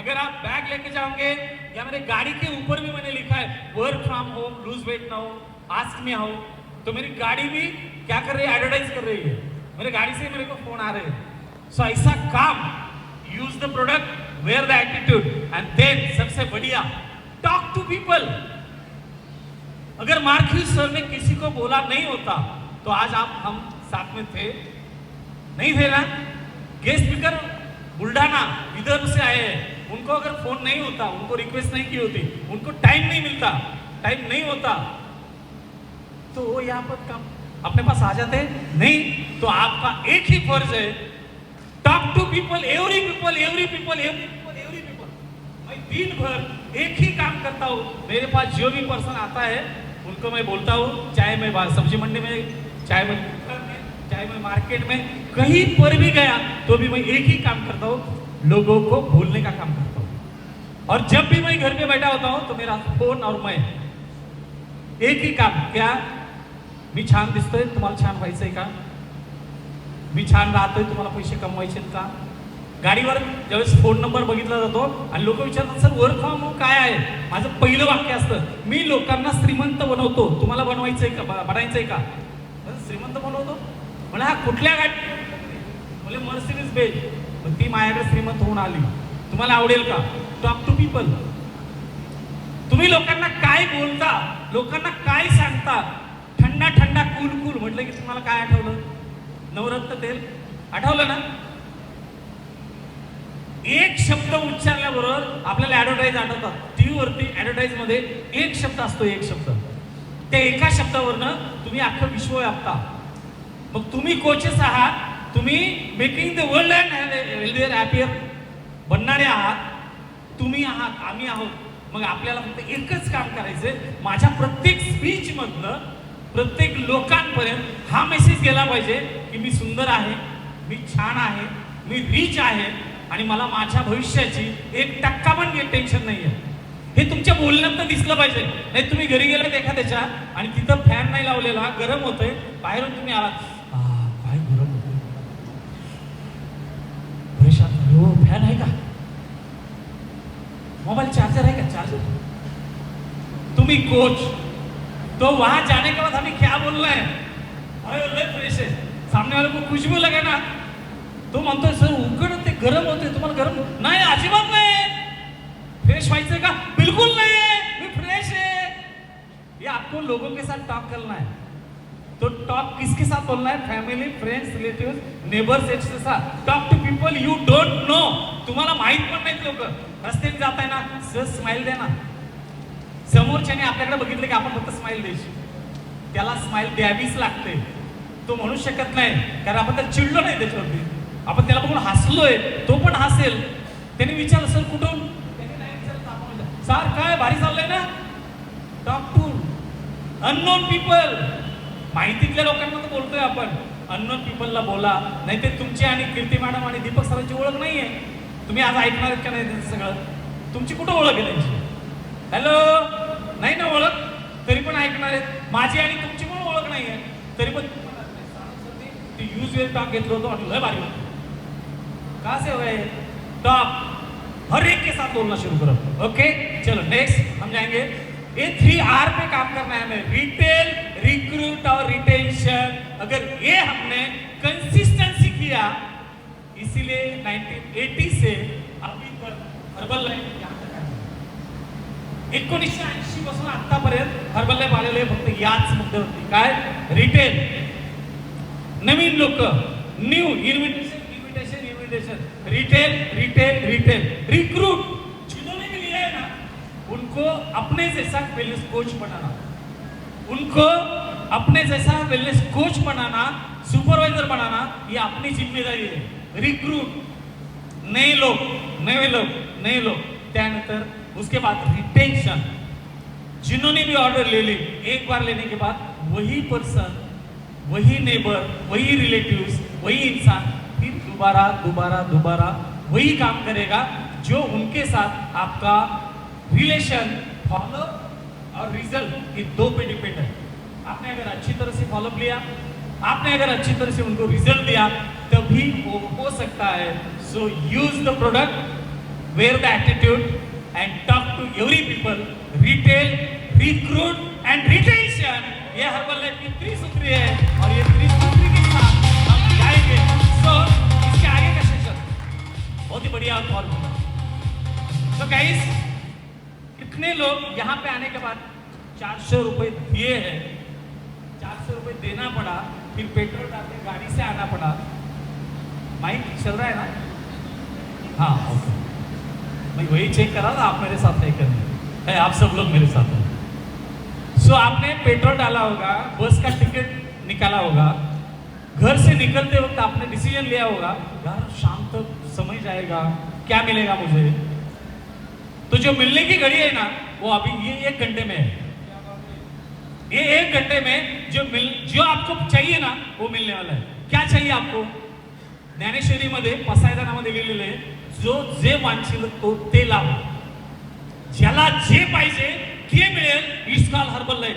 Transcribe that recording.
अगर आप बैग लेके जाओगे या मेरे गाड़ी के ऊपर भी मैंने लिखा है work from home, lose weight now, ask me how, तो मेरी गाड़ी भी क्या कर रही है, एडवर्टाइज कर रही है। मेरे गाड़ी से मेरे को फोन आ रहे हैं। सो ऐसा काम, use the product, wear the attitude and then सबसे बढ़िया टॉक टू पीपल। अगर मार्क्यूस सर ने किसी को बोला नहीं होता तो आज हम साथ में थे नहीं थे ना। गेस्ट स्पीकर बुल्ढाना विदर्भ से आए हैं, उनको अगर फोन नहीं होता, उनको रिक्वेस्ट नहीं की होती, उनको टाइम नहीं मिलता, टाइम नहीं होता, तो वो यहाँ पर काम अपने पास आ जाते नहीं। तो आपका एक ही फर्ज है, talk to people, every people, every people, every people, every people. मैं दिन भर एक ही काम करता हूँ। मेरे पास जो भी पर्सन आता है उनको मैं बोलता हूँ, चाहे मैं सब्जी मंडी में, चाहे मैं चाहे मैं मार्केट में कहीं पर भी गया तो भी मैं एक ही काम करता हूँ, लोगों को भूलने का काम करता हूँ। और जब भी मैं घर पे बैठा होता हूँ तो मेरा फोन और मैं एक ही काम, क्या मी छान दिसतोय, तुम्हाला छान व्हायचंय का, मी छान राहतोय, तुम्हाला पैसे कमवायचे का। गाडीवर ज्यावेळेस फोन नंबर बघितला जातो आणि लोक विचारतात सर वर्क फ्रॉम होम काय आहे, माझं पहिलं वाक्य असतं, मी लोकांना श्रीमंत बनवतो, तुम्हाला बनवायचंय का, बनायचंय का। श्रीमंत बनवतो म्हणजे हा कुठल्या गाडी, म्हणजे मर्सिडीज बेंज, पण ती माझ्याकडे श्रीमंत होऊन आली, तुम्हाला आवडेल का। टॉक टू पीपल, तुम्ही लोकांना काय बोलता, लोकांना काय सांगता। ठंडा ठंडा कूल कूल म्हटलं की तुम्हाला काय आठवलं, नवरत्न तेल आठवलं ना। एक शब्द उच्चारल्याबरोबर आपल्याला ऍडव्हर्टाईज आठवतात, टीव्ही वरती ऍडव्हर्टाईज मध्ये एक शब्द असतो, एक शब्द, त्या एका शब्दावरनं तुम्ही अख्खं विश्व व्यापता। मग तुम्ही कोचेस आहात, तुम्ही making the world and healthier happier बनणारे आहात, तुम्ही आहात, आम्ही आहोत। मग आपल्याला फक्त एकच काम करायचंय, माझ्या प्रत्येक स्पीच मधनं प्रत्येक लोकांपर्यंत हा मेसेज गेला पाहिजे की मी सुंदर आहे, मी छान आहे, मी रिच आहे आणि मला माझ्या भविष्याची 1% पण टेन्शन नाही आहे। हे तुमच्या बोलण्यात दिसलं पाहिजे। नाही तुम्ही घरी गेलात एखाद्याच्या आणि तिथं फॅन नाही लावलेला, गरम होतंय, बाहेरून तुम्ही आलात, काय गरम होतंय, परेशान हो, फॅन आहे का, मोबाइल चार्जर है क्या, चार्जर। तुम्ही कोच, तो वहां जाने के बाद हमें क्या बोलना है, अरे फ्रेश है, सामने वाले को खुशबू लगे ना, तो म्हणतोय सर उकडते, गरम होते, तुम्हाला गरम नाही, अजिबात नाही, फ्रेश व्हायचंय का, बिल्कुल नहीं, मैं फ्रेश है। ये आपको लोगों के साथ टॉक करना है। तो टॉक किसके साथ बोलना है, फैमिली, फ्रेंड्स, रिलेटिव्स, नेबर्स के साथ। Talk to people you don't know, तुम्हाला माहित पण नाहीत लोक। रस्त्याने जाताय ना, सर स्माइल द्या ना, समोरच्याने आपल्याकडे बघितलं की आपण फक्त स्माइल द्यायची, त्याला स्माइल द्यावीच लागते। तो म्हणू शकत नाही, कारण आपण त्याला चिडलो नाही त्याच्यावरती, आपण त्याला बघून हसलोय, तो पण हसेल। त्याने विचारलं सर कुठून, सर काय भारी चाललंय ना। टॉक टू अननोन पीपल, माहितीतल्या लोकांना तर बोलतोय आपण, अननोन पीपलला बोला, नाही ते तुमची आणि कीर्ती मॅडम आणि दीपक सरांची ओळख नाहीये, तुम्ही आज ऐकणार आहेत का नाही त्यांचं सगळं, तुमची कुठं ओळख आहे त्यांची, हॅलो नाही ना ओळख, तरी पण ऐकणार आहेत। माझी आणि तुमची पण ओळख नाहीये, तरी पण यूज वेल टॉक घेतलं होतं, म्हटलं भारी होतं, कहाँ से हो गए टॉक, हर एक के साथ बोलना शुरू करो। ओके चलो नेक्स्ट हम जाएंगे, ये 3R पे काम करना है हमें, रिटेल, रिक्रूट और रिटेंशन। अगर ये हमने कंसिस्टेंसी किया, इसीलिए 1980 से अभी तक हर्बल लाईफ 1980 पासून आतापर्यंत हर्बल लाईफ आलेले फक्त याच मुद्द्यावरती, काय रिटेल, नवीन लोक, new invitation, retail retail retail, recruit, जिन्होंने भी लिया है ना उनको अपने जैसा वेलनेस कोच बनाना, उनको अपने जैसा wellness coach banana, supervisor banana, ये अपनी जिम्मेदारी है। रिक्रूट, नए लोग, नए लोग, नए लोग, त्यानंतर उसके बाद रिटेंशन, जिन्होंने भी ऑर्डर ले ली, एक बार लेने के बाद वही पर्सन, वही नेबर, वही रिलेटिव्स, वही इंसान फिर दोबारा दोबारा दोबारा वही काम करेगा, जो उनके साथ आपका रिलेशन, फॉलो और रिजल्ट, ये दो पे डिपेंड है। आपने अगर अच्छी तरह से फॉलोअप लिया, आपने अगर अच्छी तरह से उनको रिजल्ट दिया, तभी वो हो सकता है। So use the product, wear the attitude and talk to every people. Retail, recruit and retention. ये हर्बल लाइफ की त्रिसूत्री है और ये त्रिसूत्री के साथ हम जाएंगे. So इसके आगे का सेशन बहुत ही बढ़िया कॉल होगा. So guys, कितने लोग यहाँ पे आने के बाद 400 रुपए दिए हैं, 400 रुपए देना पड़ा, फिर पेट्रोल डालने गाड़ी से आना पड़ा. माइक चल रहा है ना? हाँ, ओके. मैं वही चेक करा था, आप मेरे साथ है कि नहीं है, आप सब लोग मेरे साथ हैं. सो आपने पेट्रोल डाला होगा, बस का टिकट निकाला होगा, घर से निकलते वक्त आपने डिसीजन लिया होगा, यार शाम तक समय जाएगा, क्या मिलेगा मुझे. तो जो मिलने की घड़ी है ना, वो अभी ये 1 घंटे में है. ये 1 घंटे में जो आपको चाहिए ना, वो मिलने वाला है. क्या चाहिए आपको? ज्ञानेश्वरीमध्ये पसायदानामध्ये लिहिलेलं आहे, जो जे वांछिल तो ते लाभ. ज्याला जे पाहिजे ते मिळेल. It's called herbal life.